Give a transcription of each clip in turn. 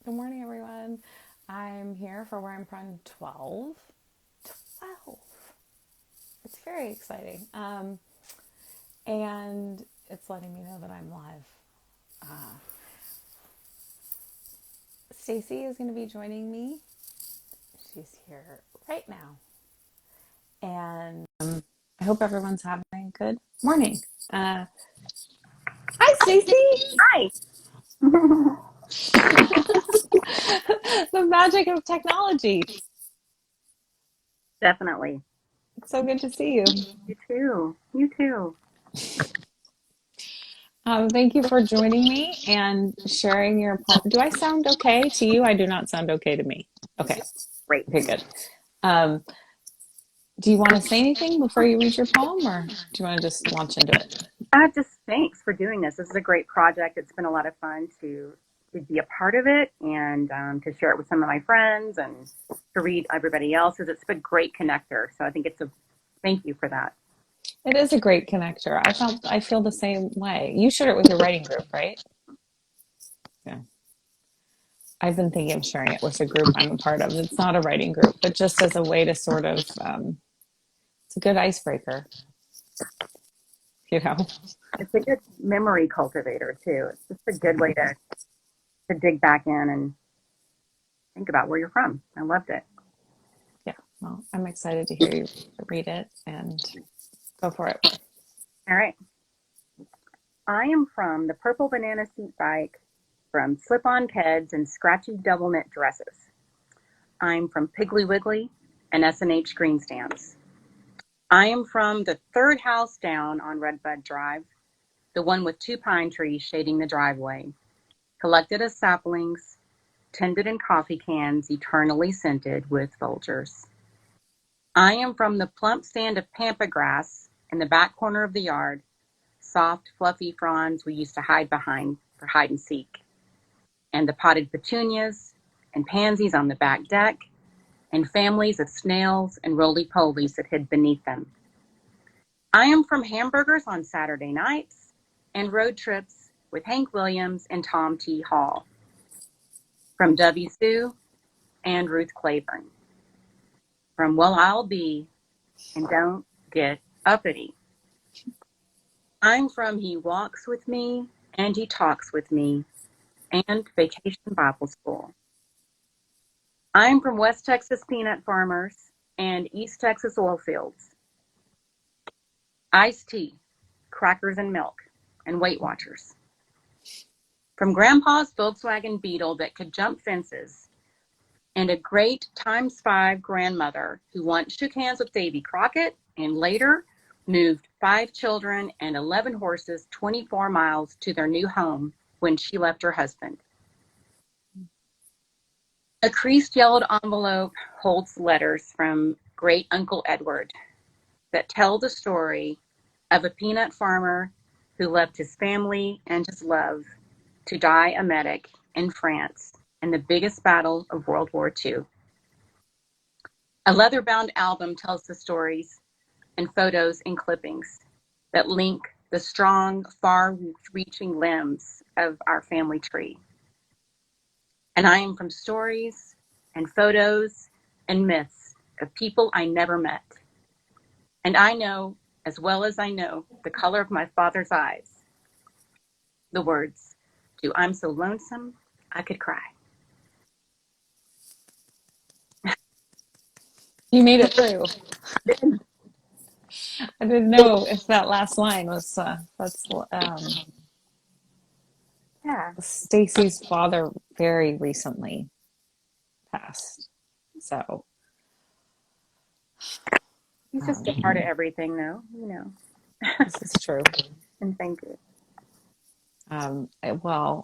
Good morning, everyone. I'm here for Where I'm From 12. 12. It's very exciting. And it's letting me know that I'm live. Stacy is going to be joining me. She's here right now. And I hope everyone's having a good morning. Hi, Stacy. Hi. The magic of technology. Definitely. It's so good to see you. You too. You too. Thank you for joining me and sharing your poem. Do I sound okay to you? I do not sound okay to me. Okay. Great. Okay, good. Um, do you want to say anything before you read your poem, or do you want to just launch into it? Just thanks for doing this. This is a great project. It's been a lot of fun to be a part of it and to share it with some of my friends and to read everybody else's. It's been a great connector. So I think it's a thank you for that. It is a great connector. I feel the same way. You shared it with your writing group, right? Yeah. I've been thinking of sharing it with a group I'm a part of. It's not a writing group, but just as a way to sort of, it's a good icebreaker, you know. It's a good memory cultivator too. It's just a good way to dig back in and think about where you're from. I loved it. Yeah. Well, I'm excited to hear you read it and go for it. All right. I am from the Purple Banana Seat Bike, from slip-on Keds and scratchy double knit dresses. I'm from Piggly Wiggly and S&H Green Stands. I am from the third house down on Redbud Drive, the one with two pine trees shading the driveway, collected as saplings, tended in coffee cans, eternally scented with Folgers. I am from the plump stand of pampa grass in the back corner of the yard, soft, fluffy fronds we used to hide behind for hide and seek, and the potted petunias and pansies on the back deck, and families of snails and roly-polies that hid beneath them. I am from hamburgers on Saturday nights and road trips with Hank Williams and Tom T. Hall, from W. Sue and Ruth Claiborne, from Well, I'll Be and Don't Get Uppity. I'm from He Walks with Me and He Talks with Me and Vacation Bible School. I'm from West Texas peanut farmers and East Texas oil fields. Iced tea, crackers and milk, and Weight Watchers. From Grandpa's Volkswagen Beetle that could jump fences, and a great ×5 grandmother who once shook hands with Davy Crockett and later moved 5 children and 11 horses 24 miles to their new home when she left her husband. A creased yellowed envelope holds letters from Great Uncle Edward that tell the story of a peanut farmer who left his family and his love to die a medic in France in the biggest battle of World War II. A leather-bound album tells the stories and photos and clippings that link the strong, far-reaching limbs of our family tree. And I am from stories and photos and myths of people I never met. And I know, as well as I know, the color of my father's eyes, the words, to I'm so lonesome, I could cry. You made it through. I didn't know if that last line was that's Yeah, Stacy's father very recently passed. So he's just a um, part of everything, though, this is true. and thank you. Well,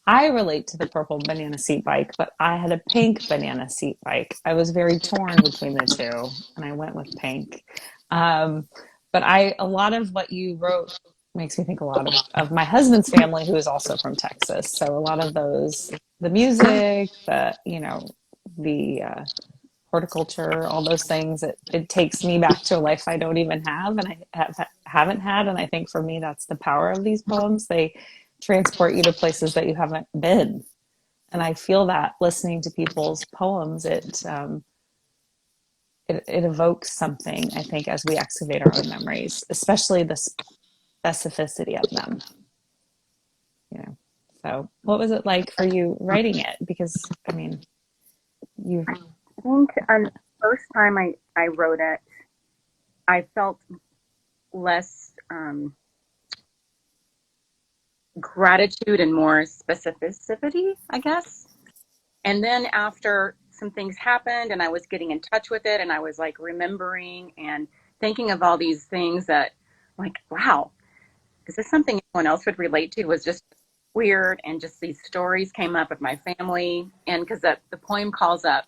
I relate to the purple banana seat bike, but I had a pink banana seat bike. I was very torn between the two, and I went with pink. Um, but a lot of what you wrote makes me think a lot of my husband's family, who is also from Texas. So a lot of those, the music, the horticulture, all those things, it takes me back to a life I don't even have, and haven't had. And I think for me, that's the power of these poems. They transport you to places that you haven't been. And I feel that listening to people's poems, it evokes something, I think, as we excavate our own memories, especially the specificity of them, you know. So what was it like for you writing it? Because I mean, you I think the first time I wrote it, I felt less gratitude and more specificity, I guess. And then after some things happened and I was getting in touch with it and I was like remembering and thinking of all these things that, like, wow, is this something anyone else would relate to? Was just weird. And just these stories came up of my family. And because the poem calls up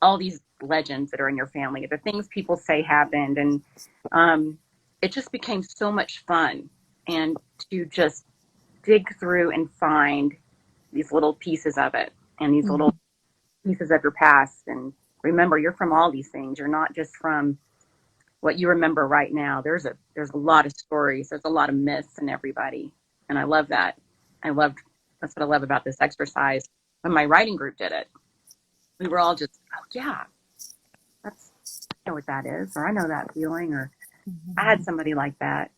all these legends that are in your family, the things people say happened. And it just became so much fun. And to just dig through and find these little pieces of it and these little mm-hmm. pieces of your past. And remember, you're from all these things. You're not just from what you remember right now. There's a lot of stories. There's a lot of myths in everybody, and I love that. That's what I love about this exercise. When my writing group did it, we were all just, oh yeah, that's I know what that is, or I know that feeling, or I had somebody like that,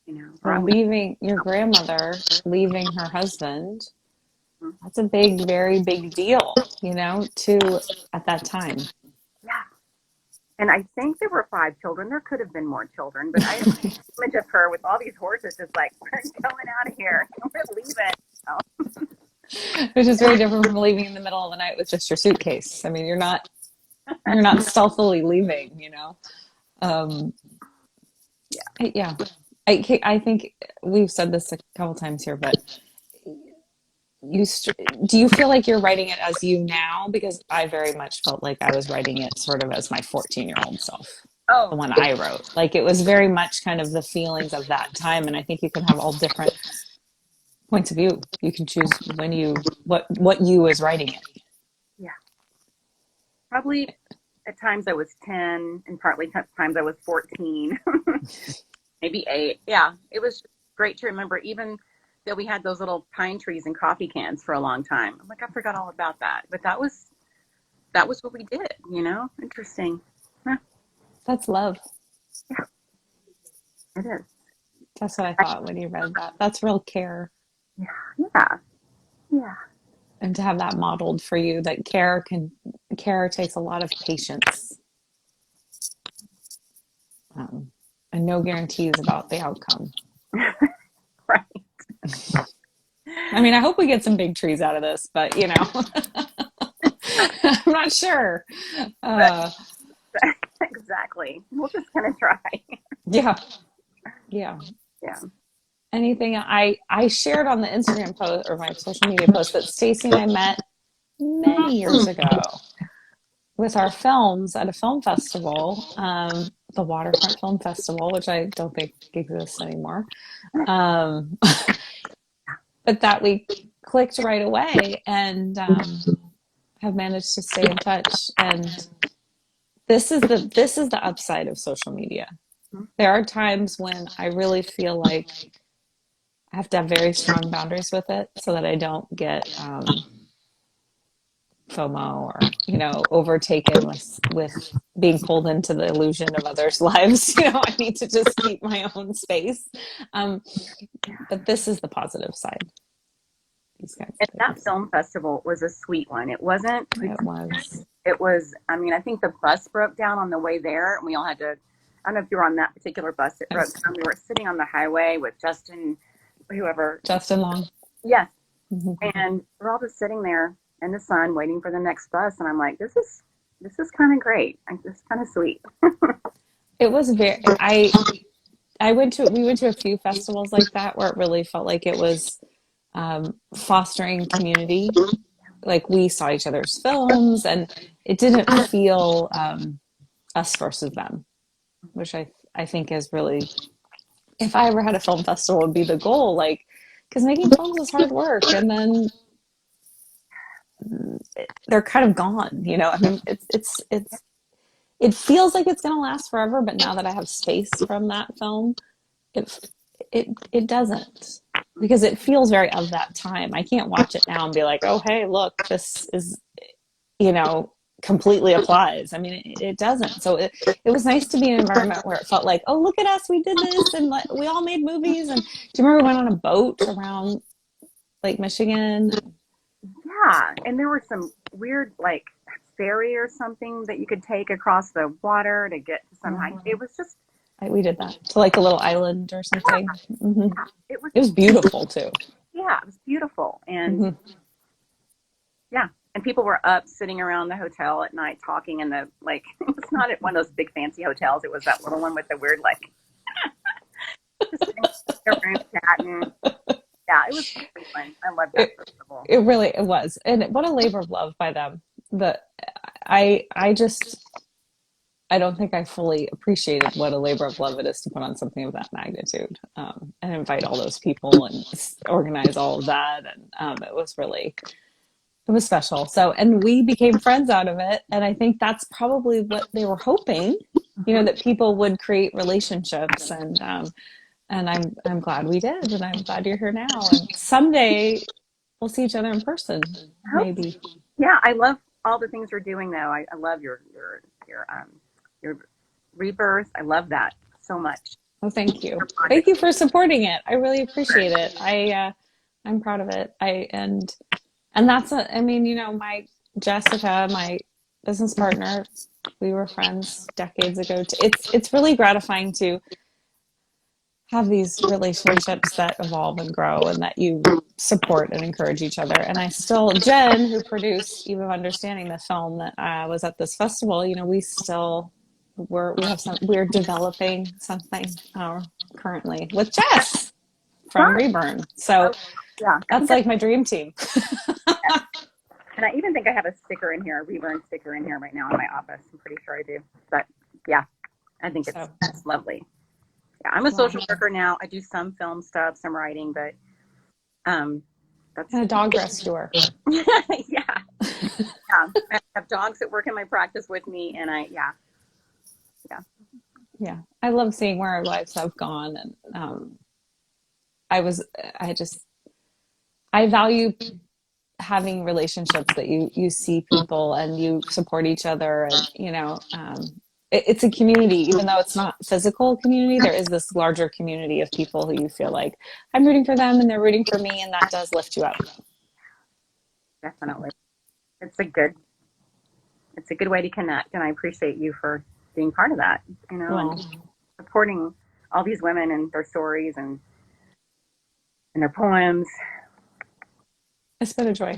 or Well, I'm leaving your grandmother, leaving her husband, that's a big, very big deal, to at that time. yeah. And I think there were 5 children. There could have been more children, but I have an image of her with all these horses, just like, we're going out of here, we're leaving. Oh, Which is very different from leaving in the middle of the night with just your suitcase. I mean, you're not stealthily leaving. Um, yeah. yeah, I think we've said this a couple times here, but do you feel like you're writing it as you now? Because I very much felt like I was writing it sort of as my 14-year-old self, the Oh, one I wrote. Like it was very much kind of the feelings of that time, and I think you can have all different points of view. You can choose when what you was writing it. yeah. Probably at times I was 10 and partly times I was 14, maybe 8. Yeah, it was great to remember, even that we had those little pine trees and coffee cans for a long time. I'm like, I forgot all about that. But that was what we did. Interesting. Huh, That's love. yeah, it is. That's what I thought when you read that. That's real care. Yeah, yeah, yeah. And to have that modeled for you, that care takes a lot of patience, um, and no guarantees about the outcome. Right. I mean, I hope we get some big trees out of this, but I'm not sure. Uh, Exactly. We'll just kind of try. yeah, yeah. Yeah. Anything I shared on the Instagram post or my social media post that Stacy and I met many years ago with our films at a film festival, the Waterfront Film Festival, which I don't think exists anymore. Um, but that we clicked right away and have managed to stay in touch. And this is the upside of social media. There are times when I really feel like I have to have very strong boundaries with it so that I don't get FOMO or overtaken with being pulled into the illusion of others' lives. I need to just keep my own space. Um, but this is the positive side. These kinds And of that things. film festival was a sweet one. It wasn't too It was. it was, I mean, I think the bus broke down on the way there, and we all had to, I don't know if you were on that particular bus. It I broke was down. We were sitting on the highway with Justin, whoever. Justin Long. Yes. Mm-hmm. And we're all just sitting there in the sun waiting for the next bus. And I'm like, this is kind of great. Like, this is kind of sweet. It was very. We went to a few festivals like that where it really felt like it was fostering community. Like we saw each other's films, and it didn't feel us versus them, which I think is really, if I ever had a film festival, would be the goal. Like, because making films is hard work, and then they're kind of gone. I mean, it feels like it's going to last forever, but now that I have space from that film, it it doesn't, because it feels very of that time. I can't watch it now and be like, oh hey, look, this is, you know, completely applies. I mean, it doesn't. So it was nice to be in an environment where it felt like, oh, look at us, we did this, and like, we all made movies. And do you remember we went on a boat around Lake Michigan? Yeah, and there were some weird like ferry or something that you could take across the water to get to some high. It was just We did that to like a little island or something. Hmm. yeah, it was It was beautiful too. yeah, it was beautiful. And Hmm. yeah, and people were up sitting around the hotel at night talking in the like it was not at one of those big fancy hotels. It was that little one with the weird like just sitting in their room chatting. Yeah, it was really fun. I love that It, festival. it really it was, and what a labor of love by them. The I just I don't think I fully appreciated what a labor of love it is to put on something of that magnitude, and invite all those people and organize all of that. And it was really, it was special. So, and we became friends out of it. And I think that's probably what they were hoping, you know, Hmm. that people would create relationships. And I'm glad we did. And I'm glad you're here now. And someday we'll see each other in person, I hope so. maybe. Yeah, I love all the things you're doing though. I love your rebirth. I love that so much. Oh, thank you. Your Thank project. you for supporting it. I really appreciate it. I'm proud of it. And that's I mean, you know, my Jessica, my business partner, we were friends decades ago. It's really gratifying to have these relationships that evolve and grow and that you support and encourage each other. And I still, Jen, who produced Eve of Understanding, the film that was at this festival, you know, we still we have some, we're developing something currently with Jess from Fun. Reburn. So Oh, yeah, I that's think I like my dream team. and I even think I have a sticker in here, a reburn sticker in here right now in my office. I'm pretty sure I do. But yeah, I think So it's lovely. Yeah, I'm a wow. social worker now. I do some film stuff, some writing, but um, that's And a dog rescuer. yeah, yeah. I have dogs that work in my practice with me, and yeah. Yeah. I love seeing where our lives have gone. And I was, I just, I value having relationships that you see people and you support each other. And, you know, it's a community, even though it's not physical community, there is this larger community of people who you feel like I'm rooting for them and they're rooting for me. And that does lift you up. Definitely. It's a good it's a good way to connect and I appreciate you for being part of that, and Well, supporting all these women and their stories and their poems. it's been a joy.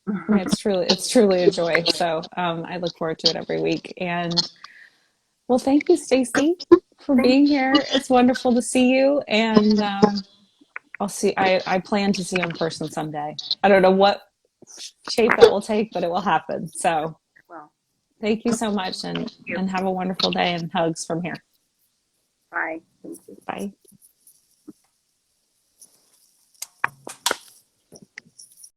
I mean, it's truly a joy. So I look forward to it every week. And well, thank you, Stacy, for Thank being here. It's wonderful to see you. And I plan to see you in person someday. I don't know what shape that will take, but it will happen. So you. Well, thank you so much, thank you. and have a wonderful day, and hugs from here. Bye. Thank you. Bye.